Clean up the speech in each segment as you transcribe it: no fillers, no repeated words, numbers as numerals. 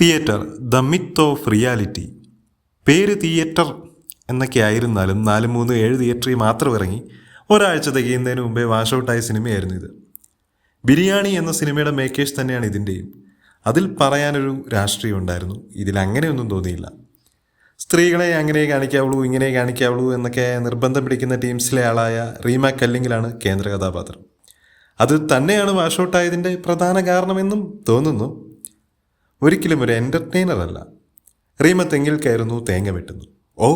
Theatre the myth of reality. പേര് theatre എന്നൊക്കെ ആയിരുന്നാലും 4-3-7 തിയേറ്ററിൽ മാത്രം ഇറങ്ങി ഒരാഴ്ച തികയുന്നതിന് മുമ്പേ വാഷ് ഔട്ടായ സിനിമയായിരുന്നു ഇത്. ബിരിയാണി എന്ന സിനിമയുടെ മേക്കേഴ്സ് തന്നെയാണ് ഇതിൻ്റെയും. അതിൽ പറയാനൊരു രാഷ്ട്രീയം ഉണ്ടായിരുന്നു. ഇതിൽ അങ്ങനെയൊന്നും തോന്നിയില്ല. സ്ത്രീകളെ അങ്ങനെ കാണിക്കാവുള്ളൂ, ഇങ്ങനെ കാണിക്കാവുള്ളൂ എന്നൊക്കെ നിർബന്ധം പിടിക്കുന്ന ടീംസിലെ ആളായ റീമ കല്ലിങ്ങിലാണ് കേന്ദ്ര കഥാപാത്രം. അത് തന്നെയാണ് വാഷ് ഔട്ടായതിൻ്റെ പ്രധാന കാരണമെന്നും തോന്നുന്നു. ഒരിക്കലും ഒരു എൻ്റർടൈനർ അല്ല. റീമ തെങ്ങിൽ കയറുന്നു, തേങ്ങ വെട്ടുന്നു. ഓ,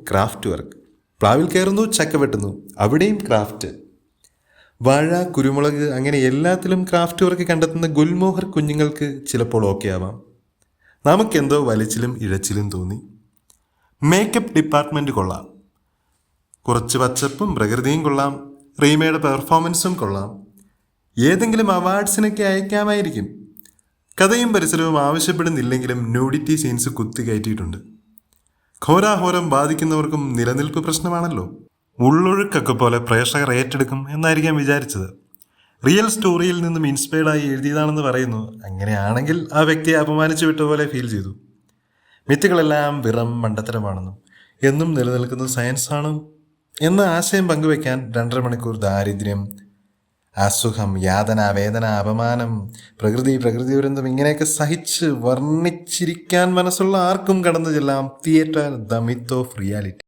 ക്രാഫ്റ്റ് വർക്ക്. പ്ലാവിൽ കയറുന്നു, ചക്ക വെട്ടുന്നു. അവിടെയും ക്രാഫ്റ്റ്. വാഴ, കുരുമുളക്, അങ്ങനെ എല്ലാത്തിലും ക്രാഫ്റ്റ് വർക്ക് കണ്ടെത്തുന്ന ഗുൽമോഹർ കുഞ്ഞുങ്ങൾക്ക് ചിലപ്പോൾ ഓക്കെ ആവാം. നമുക്കെന്തോ വലിച്ചിലും ഇഴച്ചിലും തോന്നി. മേക്കപ്പ് ഡിപ്പാർട്ട്മെൻറ്റ് കൊള്ളാം. കുറച്ച് പച്ചപ്പും പ്രകൃതിയും കൊള്ളാം. റീമയുടെ പെർഫോമൻസും കൊള്ളാം. ഏതെങ്കിലും അവാർഡ്സിനൊക്കെ അയക്കാമായിരിക്കും. കഥയും പരിസരവും ആവശ്യപ്പെടുന്നില്ലെങ്കിലും ന്യൂഡിറ്റി സീൻസ് കുത്തിക്കയറ്റിയിട്ടുണ്ട്. ഘോരാഘോരം ബാധിക്കുന്നവർക്കും നിലനിൽപ്പ് പ്രശ്നമാണല്ലോ. ഉള്ളൊഴുക്കൊക്കെ പോലെ പ്രേക്ഷകർ ഏറ്റെടുക്കും എന്നായിരിക്കാം വിചാരിച്ചത്. റിയൽ സ്റ്റോറിയിൽ നിന്നും ഇൻസ്പയർഡായി എഴുതിയതാണെന്ന് പറയുന്നു. അങ്ങനെയാണെങ്കിൽ ആ വ്യക്തിയെ അപമാനിച്ചു വിട്ട പോലെ ഫീൽ ചെയ്തു. മിത്തുകളെല്ലാം വെറും മണ്ടത്തരമാണെന്നും എന്നും നിലനിൽക്കുന്ന സയൻസാണ് എന്ന ആശയം പങ്കുവയ്ക്കാൻ 2.5 മണിക്കൂർ ദാരിദ്ര്യം, അസുഖം, യാതന, വേദന, അപമാനം, പ്രകൃതി ദുരന്തം ഇങ്ങനെയൊക്കെ സഹിച്ച് വർണ്ണിച്ചിരിക്കാൻ മനസ്സുള്ള ആർക്കും കടന്നു ചെല്ലാം theatre the myth of reality.